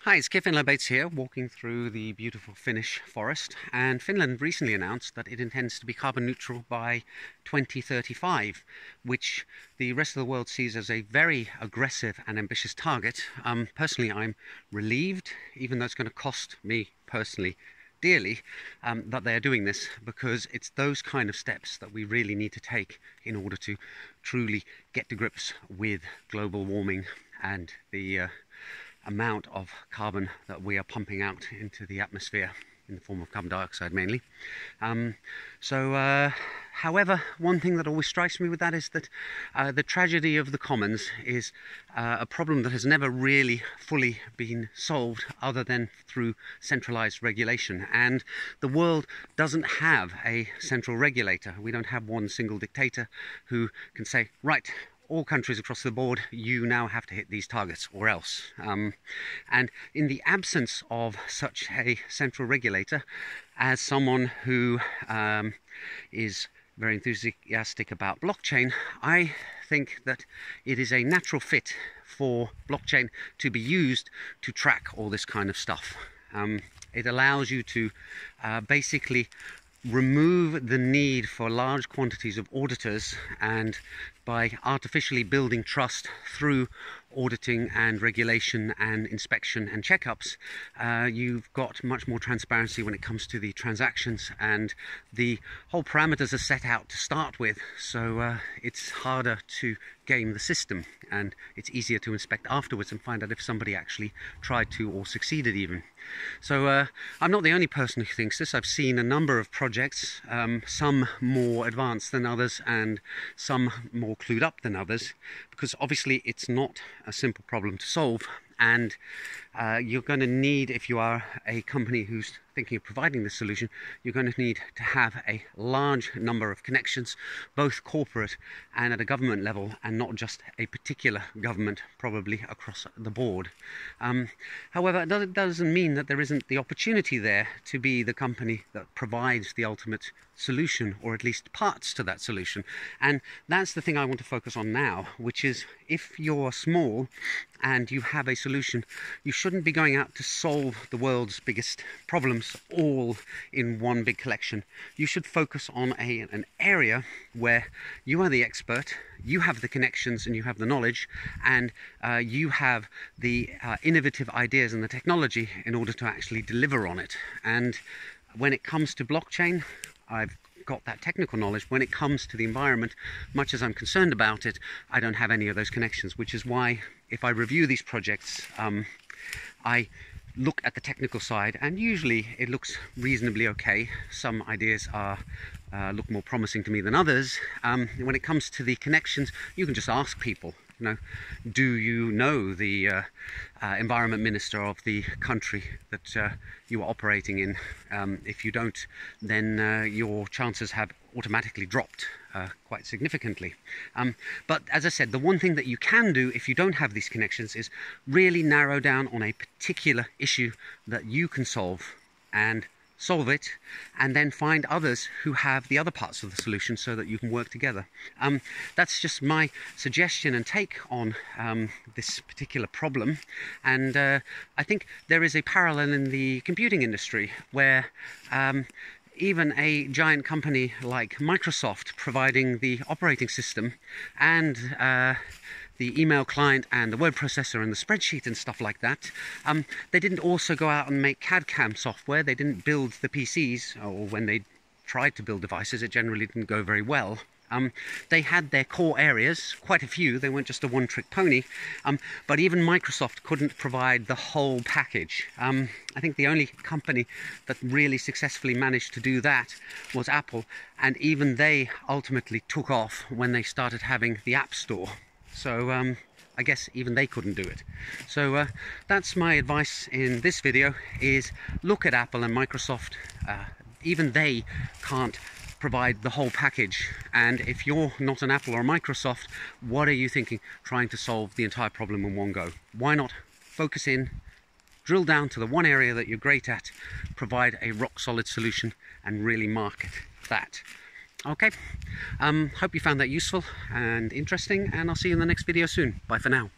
Hi, it's Kit Finlay Bates here, walking through the beautiful Finnish forest. And Finland recently announced that it intends to be carbon neutral by 2035, which the rest of the world sees as a very aggressive and ambitious target. Personally, I'm relieved, even though it's going to cost me personally dearly, that they are doing this, because it's those kind of steps that we really need to take in order to truly get to grips with global warming and the amount of carbon that we are pumping out into the atmosphere in the form of carbon dioxide mainly. However, one thing that always strikes me with that is that the tragedy of the commons is a problem that has never really fully been solved other than through centralized regulation. And the world doesn't have a central regulator. We don't have one single dictator who can say, right, all countries across the board, you now have to hit these targets or else. And in the absence of such a central regulator, as someone who is very enthusiastic about blockchain, I think that it is a natural fit for blockchain to be used to track all this kind of stuff. It allows you to basically remove the need for large quantities of auditors, and by artificially building trust through auditing and regulation and inspection and checkups, you've got much more transparency when it comes to the transactions, and the whole parameters are set out to start with, so it's harder to game the system, and it's easier to inspect afterwards and find out if somebody actually tried to or succeeded even. So I'm not the only person who thinks this. I've seen a number of projects, some more advanced than others and some more clued up than others, because obviously it's not a simple problem to solve, and you're going to need, if you are a company who's thinking of providing this solution, you're going to need to have a large number of connections, both corporate and at a government level, and not just a particular government, probably across the board. However, it doesn't mean that there isn't the opportunity there to be the company that provides the ultimate solution, or at least parts to that solution. And that's the thing I want to focus on now, which is, if you're small and you have a solution, you shouldn't be going out to solve the world's biggest problems all in one big collection. You should focus on an area where you are the expert, you have the connections and you have the knowledge, and you have the innovative ideas and the technology in order to actually deliver on it. And when it comes to blockchain, I've got that technical knowledge. When it comes to the environment, much as I'm concerned about it, I don't have any of those connections, which is why if I review these projects, I look at the technical side, and usually it looks reasonably okay. Some ideas look more promising to me than others. When it comes to the connections, you can just ask people. Do you know the environment minister of the country that you are operating in? If you don't, then your chances have automatically dropped quite significantly. But as I said, the one thing that you can do if you don't have these connections is really narrow down on a particular issue that you can solve, and solve it, and then find others who have the other parts of the solution so that you can work together. That's just my suggestion and take on this particular problem. And I think there is a parallel in the computing industry where even a giant company like Microsoft, providing the operating system and the email client and the word processor and the spreadsheet and stuff like that, they didn't also go out and make CAD/CAM software. They didn't build the PCs, or when they tried to build devices, it generally didn't go very well. They had their core areas, quite a few. They weren't just a one-trick pony, but even Microsoft couldn't provide the whole package. I think the only company that really successfully managed to do that was Apple, and even they ultimately took off when they started having the App Store. So I guess even they couldn't do it. So that's my advice in this video, is look at Apple and Microsoft. Even they can't provide the whole package. And if you're not an Apple or Microsoft, what are you thinking trying to solve the entire problem in one go? Why not focus in, drill down to the one area that you're great at, provide a rock solid solution, and really market that? Okay, hope you found that useful and interesting, and I'll see you in the next video soon. Bye for now.